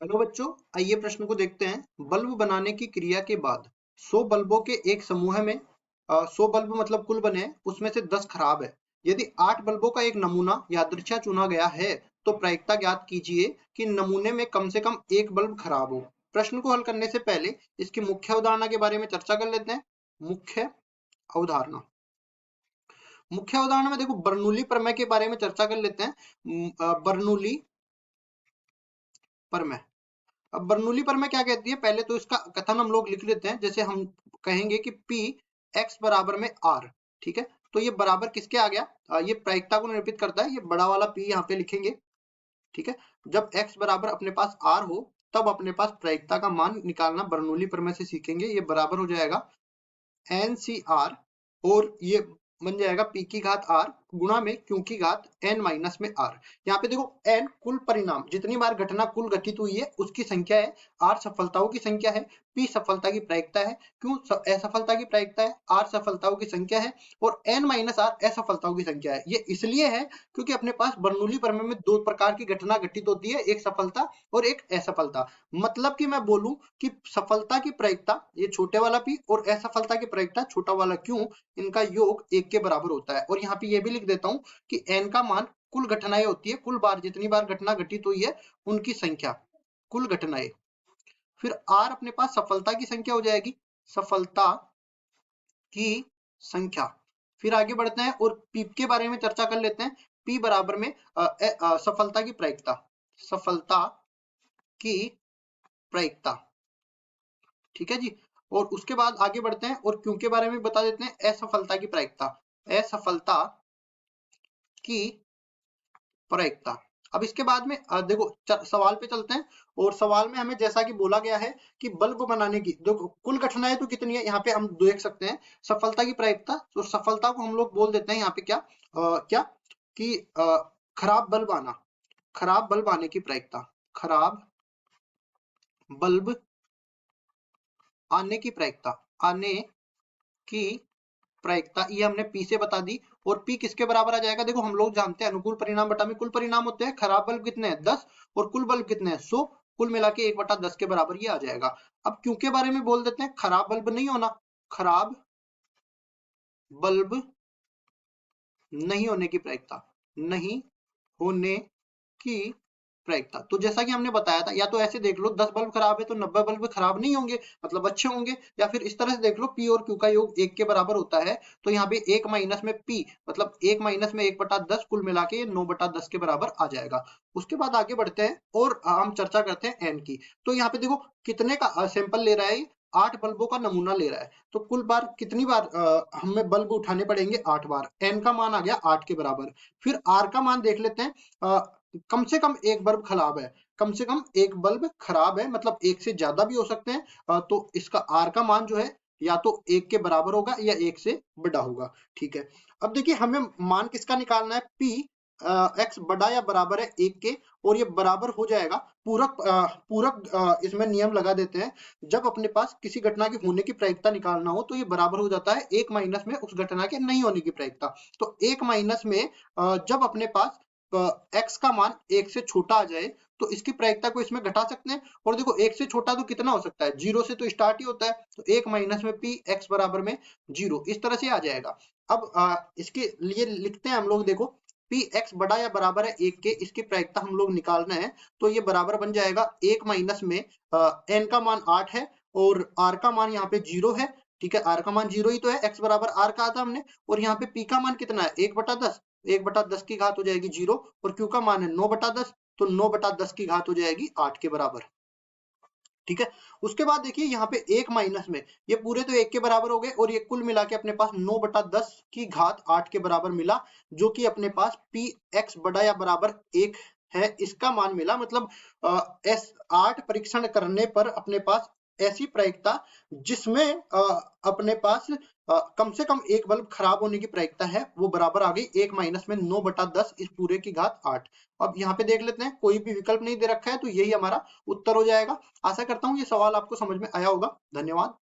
Hello बच्चों, आइए प्रश्न को देखते हैं। बल्ब बनाने की क्रिया के बाद 100 बल्बों के एक समूह में 100 बल्ब मतलब कुल बने हैं, उसमें से 10 खराब है। यदि 8 बल्बों का एक नमूना यादृच्छा चुना गया है तो प्रायिकता ज्ञात कीजिए कि नमूने में कम से कम एक बल्ब खराब हो। प्रश्न को हल करने से पहले इसकी मुख्य अवधारणा के बारे में चर्चा कर लेते हैं। मुख्य अवधारणा मुख्य अवधारणा में देखो, बर्नौली प्रमेय के बारे में चर्चा कर लेते हैं। बर्नौली प्रमेय। अब बर्नौली प्रमेय क्या कहती है, पहले तो इसका कथन हम लोग लिख लेते हैं। जैसे हम कहेंगे कि P x बराबर में R, ठीक है। तो ये बराबर किसके आ गया, ये प्रायिकता को निरूपित करता है। ये बड़ा वाला P यहाँ पे लिखेंगे, ठीक है। जब x बराबर अपने पास R हो तब अपने पास प्रायिकता का मान निकालना बर्नौली प्रमेय से सीखेंगे। ये बराबर हो जाएगा NCR, और ये बन जाएगा P की घात R गुणा में Q की घात N माइनस में R। यहाँ पे देखो N कुल परिणाम, जितनी बार घटना कुल घटित हुई है उसकी संख्या है, R सफलताओं की संख्या है, P सफलता की प्रायिकता है, Q असफलता की प्रायिकता है, R सफलताओं की संख्या है, और N माइनस R असफलताओं की संख्या है। ये इसलिए है क्योंकि अपने पास बर्नौली प्रमेय में दो प्रकार की घटना घटित होती है, एक सफलता और एक असफलता। मतलब कि मैं बोलूं कि सफलता की प्रायिकता ये छोटे वाला P और असफलता की प्रायिकता छोटा वाला Q, इनका योग 1 के बराबर होता है। और यहाँ पे ये भी लिख देता हूं कि n का मान कुल घटनाएं होती है, कुल बार जितनी बार घटना घटित हुई है उनकी संख्या, कुल घटनाएं। फिर R अपने पास सफलता की संख्या हो जाएगी, सफलता की संख्या। फिर आगे बढ़ते हैं और P के बारे में चर्चा कर लेते हैं। P बराबर में सफलता की प्रायिकता, सफलता की प्रायिकता, ठीक है जी। और उसके बाद आगे बढ़ते हैं और Q के बारे में बता देते हैं, असफलता की प्रायिकता, असफलता की प्रायिकता। अब इसके बाद में देखो सवाल पे चलते हैं। और सवाल में हमें जैसा कि बोला गया है कि बल्ब बनाने की देखो कुल घटनाएं तो कितनी है, यहाँ पे हम देख सकते हैं सफलता की प्रायिकता। तो सफलता को हम लोग बोल देते हैं यहाँ पे क्या, क्या कि खराब बल्ब आना, खराब बल्ब आने की प्रायिकता, खराब बल्ब आने की प्रायिकता, आने की प्रायिकता ये हमने P से बता दी। और P किसके बराबर आ जाएगा, देखो हम लोग जानते हैं अनुकूल परिणाम बटा में कुल परिणाम होते हैं। खराब बल्ब कितने हैं 10 और कुल बल्ब कितने हैं 100, कुल मिला के 1 बटा 10 के बराबर ये आ जाएगा। अब Q के बारे में बोल देते हैं, खराब बल्ब नहीं होना, खराब बल्ब नहीं होने की प्रायिकता, नहीं होने की प्रायिकता। तो जैसा कि हमने बताया था, या तो ऐसे देख लो 10 बल्ब खराब है तो 90 बल्ब खराब नहीं होंगे, मतलब अच्छे होंगे। या फिर इस तरह से देख लो P और Q का योग 1 के बराबर होता है, तो यहाँ पे 1 माइनस में P मतलब 1 माइनस में 1 बटा 10, कुल मिला के 9 बटा 10 के बराबर आ जाएगा। उसके बाद आगे बढ़ते हैं और हम चर्चा करते हैं N की। तो यहाँ पे देखो कितने का सैंपल ले रहा है, 8 बल्बों का नमूना ले रहा है। तो कुल बार कितनी बार हमें बल्ब उठाने पड़ेंगे, 8 बार। N का मान आ गया 8 के बराबर। फिर R का मान देख लेते हैं, कम से कम एक बल्ब खराब है, कम से कम एक बल्ब खराब है, मतलब एक से ज्यादा भी हो सकते हैं। तो इसका R का मान जो है या तो एक के बराबर होगा या एक से बड़ा होगा, ठीक है। अब देखिए हमें मान किसका निकालना है, P x बड़ा या बराबर है एक के, और ये बराबर हो जाएगा पूरक, इसमें नियम लगा देते हैं। जब अपने पास किसी घटना के होने की प्रायिकता निकालना हो तो ये बराबर हो जाता है एक माइनस में उस घटना के नहीं होने की प्रायिकता। तो एक माइनस में जब अपने पास x का मान एक से छोटा आ जाए तो इसकी प्रायिकता को इसमें घटा सकते हैं। और देखो एक से छोटा तो कितना हो सकता है, जीरो से तो स्टार्ट ही होता है। तो एक माइनस में P x बराबर में जीरो, इस तरह से आ जाएगा। अब इसके लिए लिखते हैं हम लोग, देखो P x बड़ा या बराबर है एक के, इसकी प्रायिकता हम लोग निकालना है। तो ये बराबर बन जाएगा एक माइनस में n का मान 8 है और r का मान यहाँ पे 0 है, ठीक है। r का मान 0 ही तो है, x बराबर r कहा था हमने। और यहाँ पे p का मान कितना है 1 बटा 10, 1 बटा 10 की घात हो जाएगी 0, और q का मान है 9 बटा 10, तो 9 बटा 10 की घात हो जाएगी 8 के बराबर, ठीक है। उसके बाद देखिए यहाँ पे एक माइनस में ये पूरे तो 1 के बराबर हो गए, और ये कुल मिला के अपने पास 9 बटा 10 की घात 8 के बराबर मिला, जो कि अपने पास P x बड़ा या बराबर 1 है, इसका मान मिला। मतलब S8 परीक्षण करने पर अपने पास ऐसी प्रायिकता जिसमें अपने पास कम से कम एक बल्ब खराब होने की प्रायिकता है वो बराबर आ गई 1 माइनस में 9 बटा 10 इस पूरे की घात 8। अब यहाँ पे देख लेते हैं, कोई भी विकल्प नहीं दे रखा है, तो यही हमारा उत्तर हो जाएगा। आशा करता हूँ ये सवाल आपको समझ में आया होगा। धन्यवाद।